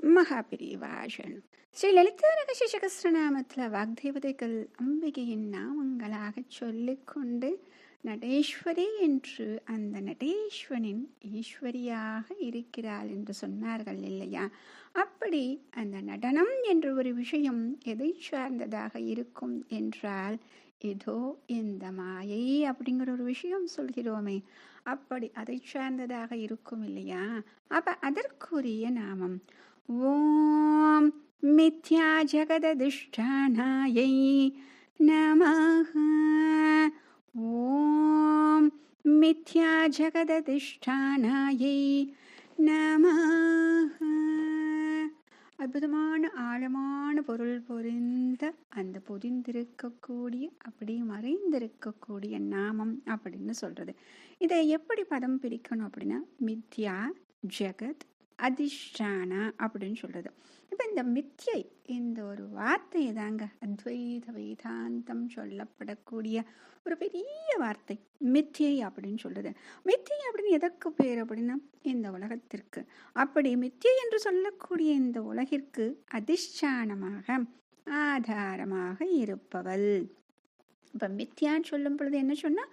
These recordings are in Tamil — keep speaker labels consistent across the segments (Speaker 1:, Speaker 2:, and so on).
Speaker 1: மகாபிரிவாஷன் ஸ்ரீ லலிதா ரகசிய சகஸ்ரநாமத்தில் வாக்தேவதைகள் அம்பிகையின் நாமங்களாக சொல்லிக்கொண்டு நடேஸ்வரி என்று அந்த நடேஸ்வரின் ஈஸ்வரியாக இருக்கிறாள் என்று சொன்னார்கள் இல்லையா? அப்படி அந்த நடனம் என்ற ஒரு விஷயம் எதை சார்ந்ததாக இருக்கும் என்றால், இதோ இந்த மாயை அப்படிங்கிற ஒரு விஷயம் சொல்கிறோமே, அப்படி அதை சார்ந்ததாக இருக்கும் இல்லையா? அப்ப அதற்குரிய நாமம் ஓம் மித்யா ஜகததிஷ்டானாயை நமஹ. ஓம் மித்யா ஜகததிஷ்டானாயை நமஹ. அற்புதமான ஆழமான பொருள் பொறிந்த அந்த பொதிந்திருக்கக்கூடிய அப்படி மறைந்திருக்கக்கூடிய நாமம் அப்படின்னு சொல்றது. இதை எப்படி பதம் பிரிக்கணும் அப்படின்னா, மித்யா ஜெகத் அதிஷ்டானா அப்படின்னு சொல்றது. இப்ப இந்த மித்யை இந்த ஒரு வார்த்தை தாங்க அத்வைத வேதாந்தம் சொல்லப்படக்கூடிய ஒரு பெரிய வார்த்தை மித்யை அப்படின்னு சொல்றது. மித்யை அப்படின்னு எதற்கு பேர் அப்படின்னா, இந்த உலகத்திற்கு. அப்படி மித்யை என்று சொல்லக்கூடிய இந்த உலகிற்கு அதிஷ்டானமாக ஆதாரமாக இருப்பவள். இப்ப மித்யான்னு சொல்லும் பொழுது என்ன சொன்னா,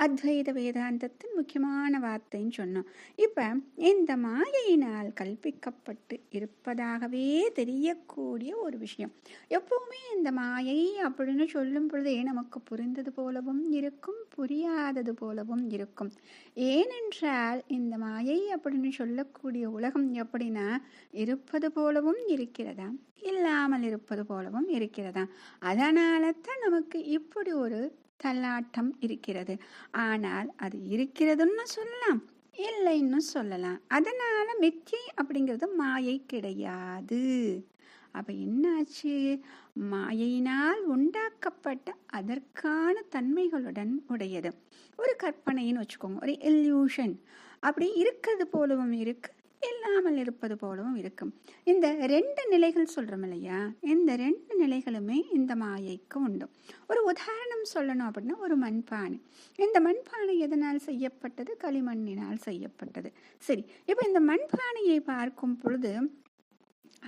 Speaker 1: அத்வைத வேதாந்தத்தின் முக்கியமான வார்த்தைன்னு சொன்னோம். இப்ப இந்த மாயையினால் கல்பிக்கப்பட்டு இருப்பதாகவே தெரியக்கூடிய ஒரு விஷயம். எப்பவுமே இந்த மாயை அப்படின்னு சொல்லும் பொழுதே நமக்கு புரிந்தது போலவும் இருக்கும், புரியாதது போலவும் இருக்கும். ஏனென்றால் இந்த மாயை அப்படின்னு சொல்லக்கூடிய உலகம் எப்படின்னா, இருப்பது போலவும் இருக்கிறதா, இல்லாமல் இருப்பது போலவும் இருக்கிறதா. அதனால தான் நமக்கு இப்படி ஒரு தள்ளாட்டம் இருக்கிறது. ஆனால் அது இருக்கிறதுன்னு சொல்லலாம், இல்லைன்னு சொல்லலாம். அதனால மித்யை அப்படிங்கிறது மாயை கிடையாது. அப்ப என்னாச்சு, மாயையினால் உண்டாக்கப்பட்ட அதற்கான தன்மைகளுடன் உடையது. ஒரு கற்பனைன்னு வச்சுக்கோங்க, ஒரு இல்யூஷன். அப்படி இருக்கிறது போலவும் இருக்கு, இல்லாமல் இருப்பது போலவும் இருக்கும். இந்த ரெண்டு நிலைகள் சொல்றோம் இல்லையா, இந்த ரெண்டு நிலைகளுமே இந்த மாயைக்கு உண்டு. ஒரு உதாரணம் சொல்லணும் அப்படின்னா, ஒரு மண்பானை. இந்த மண்பானை எதனால் செய்யப்பட்டது? களிமண்ணினால் செய்யப்பட்டது. சரி, இப்ப இந்த மண்பானையை பார்க்கும் பொழுது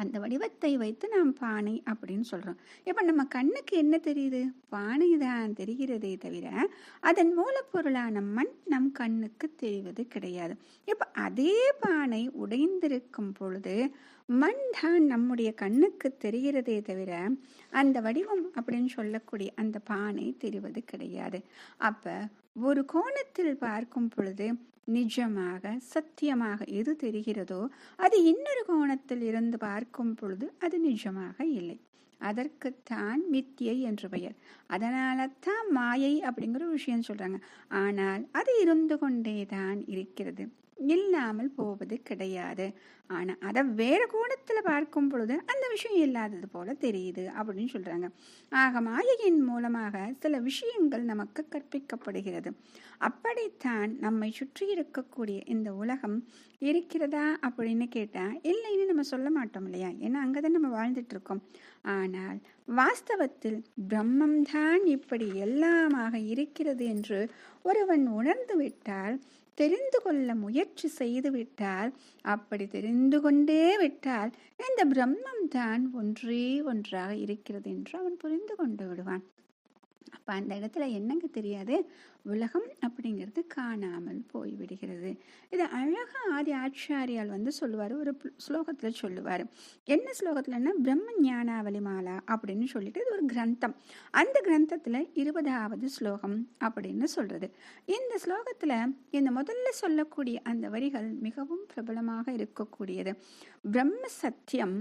Speaker 1: அந்த வடிவத்தை வைத்து நாம் பானை அப்படின்னு சொல்றோம். இப்ப நம்ம கண்ணுக்கு என்ன தெரியுது? பானை தான் தெரிகிறதே தவிர அதன் மூலப்பொருளான மண் நம் கண்ணுக்கு தெரிவது கிடையாது. இப்ப அதே பானை உடைந்திருக்கும் பொழுது மண் தான் நம்முடைய கண்ணுக்கு தெரிகிறதே தவிர அந்த வடிவம் அப்படின்னு சொல்லக்கூடிய அந்த பானை தெரிவது கிடையாது. அப்ப ஒரு கோணத்தில் பார்க்கும் பொழுது நிஜமாக சத்தியமாக எது தெரிகிறதோ அது இன்னொரு கோணத்தில் இருந்து பார்க்கும் பொழுது அது நிஜமாக இல்லை. அதற்குத்தான் மித்யை என்று பெயர். அதனால தான் மாயை அப்படிங்கிற விஷயம் சொல்றாங்க. ஆனால் அது இருந்து கொண்டேதான் இருக்கிறது, இல்லாமல் போவது கிடையாது. ஆனா அதை வேற கோணத்துல பார்க்கும் பொழுது அந்த விஷயம் இல்லாதது போல தெரியுது அப்படின்னு சொல்றாங்க. ஆக மாயையின் மூலமாக சில விஷயங்கள் நமக்கு கற்பிக்கப்படுகிறது. அப்படித்தான் நம்மை சுற்றி இருக்கக்கூடிய இந்த உலகம் இருக்கிறதா அப்படின்னு கேட்டா இல்லைன்னு நம்ம சொல்ல மாட்டோம் இல்லையா? ஏன்னா அங்கதான் நம்ம வாழ்ந்துட்டு இருக்கோம். ஆனால் வாஸ்தவத்தில் பிரம்மம்தான் இப்படி எல்லாமாக இருக்கிறது என்று ஒருவன் உணர்ந்து விட்டால், தெரிந்து கொள்ள முயற்சி செய்து விட்டால், அப்படி தெரிந்து கொண்டே விட்டால் இந்த பிரம்மம் தான் ஒன்றே ஒன்றாக இருக்கிறது என்று அவன் புரிந்து கொண்டு விடுவான். அப்ப அந்த இடத்துல என்னங்க தெரியாது, உலகம் அப்படிங்கிறது காணாமல் போய்விடுகிறது. இது அழகா ஆதி ஆச்சாரியால் சொல்லுவாரு, ஒரு ஸ்லோகத்துல சொல்லுவாரு. என்ன ஸ்லோகத்துலன்னா, பிரம்ம ஞானாவலி மாலா அப்படின்னு சொல்லிட்டு இது ஒரு கிரந்தம். அந்த கிரந்தத்துல 20வது ஸ்லோகம் அப்படின்னு சொல்றது. இந்த ஸ்லோகத்துல இந்த முதல்ல சொல்லக்கூடிய அந்த வரிகள் மிகவும் பிரபலமாக இருக்கக்கூடியது. பிரம்ம சத்தியம்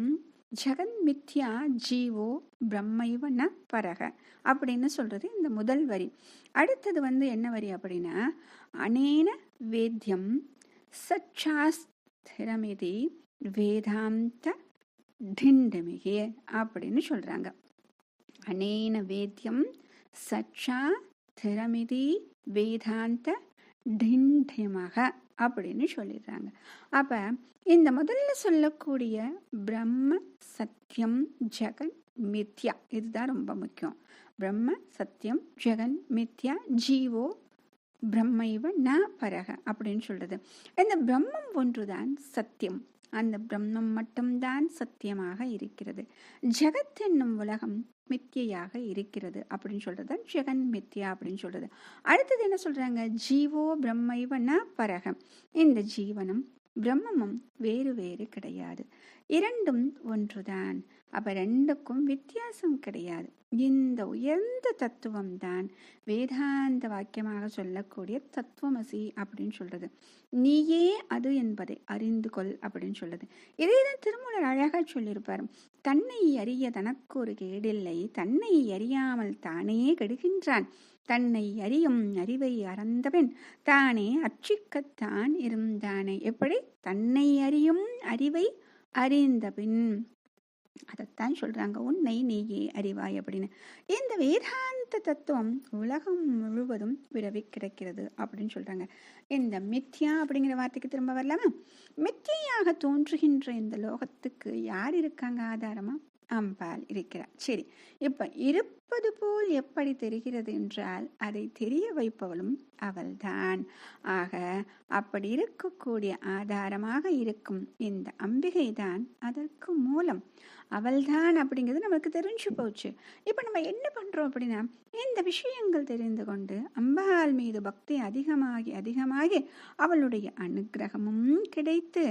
Speaker 1: ஜெகன் மித்யா ஜீவோ பிரம்மைவ ந பரக அப்படின்னு சொல்றது இந்த முதல் வரி. அடுத்தது என்ன வரி அப்படின்னா, அனேன வேத்யம் சச்சாஸ்திரமிதி வேதாந்த டிண்டமிகே அப்படின்னு சொல்றாங்க. அனேன வேத்யம் சச்சா திரமிதி வேதாந்த டிண்டிமக அப்படின்னு சொல்லிடுறாங்க. அப்ப இந்த முதல்ல சொல்லக்கூடிய பிரம்ம சத்தியம் ஜெகன் மித்யா, இதுதான் ரொம்ப முக்கியம். பிரம்ம சத்தியம் ஜெகன் மித்யா ஜீவோ பிரம்மைவ ந பரக அப்படின்னு சொல்றது. இந்த பிரம்மம் ஒன்றுதான் சத்தியம், அந்த பிரம்மம் மட்டும்தான் சத்தியமாக இருக்கிறது. ஜெகத் என்னும் உலகம் மித்தியாக இருக்கிறது அப்படின்னு சொல்றது ஜெகன் மித்யா அப்படின்னு சொல்றது. அடுத்தது என்ன சொல்றாங்க, ஜீவோ பிரம்மைவ ந பரகம். இந்த ஜீவனும் பிரம்மமும் வேறு வேறு கிடையாது, இரண்டும் ஒன்றுதான். அப்ப ரெண்டுக்கும் வித்தியாசம் கிடையாது. இந்த உயர்ந்த தத்துவம் தான் வேதாந்த வாக்கியமாக சொல்லக்கூடிய தத்துவமசி அப்படின்னு சொல்றது. நீயே அது என்பதை அறிந்து கொள் அப்படின்னு சொல்லுது. இதைதான் திருமூலர் அழகா சொல்லியிருப்பார். தன்னை அறிய தனக்கு ஒரு கேடில்லை, தன்னை அறியாமல் தானே கெடுகின்றான், தன்னை அறியும் அறிவை அறந்தவன் தானே அச்சிக்கத்தான் இருந்தானே. எப்படி? தன்னை அறியும் அறிவை அறிந்தபின், அதைத்தான் சொல்றாங்க உன்னை நீயே அறிவாய் அப்படின்னு. இந்த வேதாந்த தத்துவம் உலகம் முழுவதும் விரவி கிடக்கிறது அப்படின்னு சொல்றாங்க. இந்த மித்யா அப்படிங்கிற வார்த்தைக்கு திரும்ப வரலாமா? மித்தியாக தோன்றுகின்ற இந்த லோகத்துக்கு யார் இருக்காங்க ஆதாரமா? அம்பாள் இருக்கிறார். சரி, இப்ப இருப்பது போல் எப்படி தெரிகிறது என்றால் அதை தெரிய வைப்பவளும் அவள்தான். ஆக அப்படி இருக்கக்கூடிய ஆதாரமாக இருக்கும் இந்த அம்பிகை தான் அதற்கு மூலம். அவள்தான் அப்படிங்கிறது நமக்கு தெரிஞ்சு போச்சு. இப்ப நம்ம என்ன பண்றோம் அப்படின்னா, இந்த விஷயங்கள் தெரிந்து கொண்டு அம்பாள் மீது பக்தி அதிகமாகி அதிகமாகி அவளுடைய அனுகிரகமும் கிடைத்து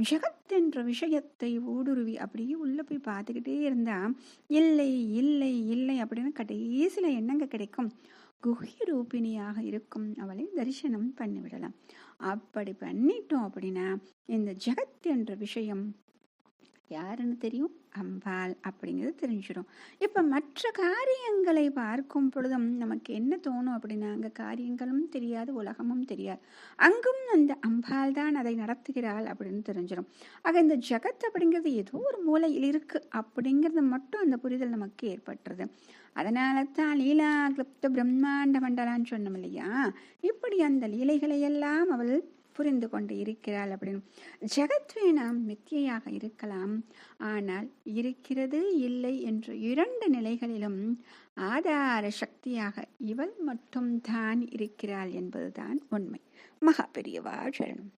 Speaker 1: ஜெகத் என்ற விஷயத்தை ஊடுருவி அப்படியே உள்ள போய் பார்த்துக்கிட்டே இருந்தா இல்லை இல்லை இல்லை அப்படின்னு கடைசியில என்னங்க கிடைக்கும்? குஹ்ய ரூபிணியாக இருக்கும் அவளை தரிசனம் பண்ணிவிடலாம். அப்படி பண்ணிட்டோம் அப்படின்னா இந்த ஜெகத் என்ற விஷயம் யாருன்னு தெரியும்? அம்பாள் அப்படிங்கிறது தெரிஞ்சிடும். இப்ப மற்ற காரியங்களை பார்க்கும் பொழுதும் நமக்கு என்ன தோணும் அப்படின்னா, அங்க காரியங்களும் தெரியாது, உலகமும் தெரியாது, அங்கும் அந்த அம்பாள் தான் அதை நடத்துகிறாள் அப்படின்னு தெரிஞ்சிடும். ஆக இந்த ஜெகத் அப்படிங்கிறது ஏதோ ஒரு மூலையில் இருக்கு அப்படிங்கிறது மட்டும் அந்த புரிதல் நமக்கு ஏற்பட்டுறது. அதனால தான் லீலா கிளிப்த பிரம்மாண்ட மண்டலான்னு சொன்னோம் இல்லையா? இப்படி அந்த லீலைகளை எல்லாம் அவள் புரிந்து கொண்டு இருக்கிறாள் அப்படின்னு. ஜெகத் வேணாம் மித்தியாக இருக்கலாம், ஆனால் இருக்கிறது இல்லை என்ற இரண்டு நிலைகளிலும் ஆதார சக்தியாக இவள் மட்டும் தான் இருக்கிறாள் என்பதுதான் உண்மை. மகா பெரியவா சரணம்.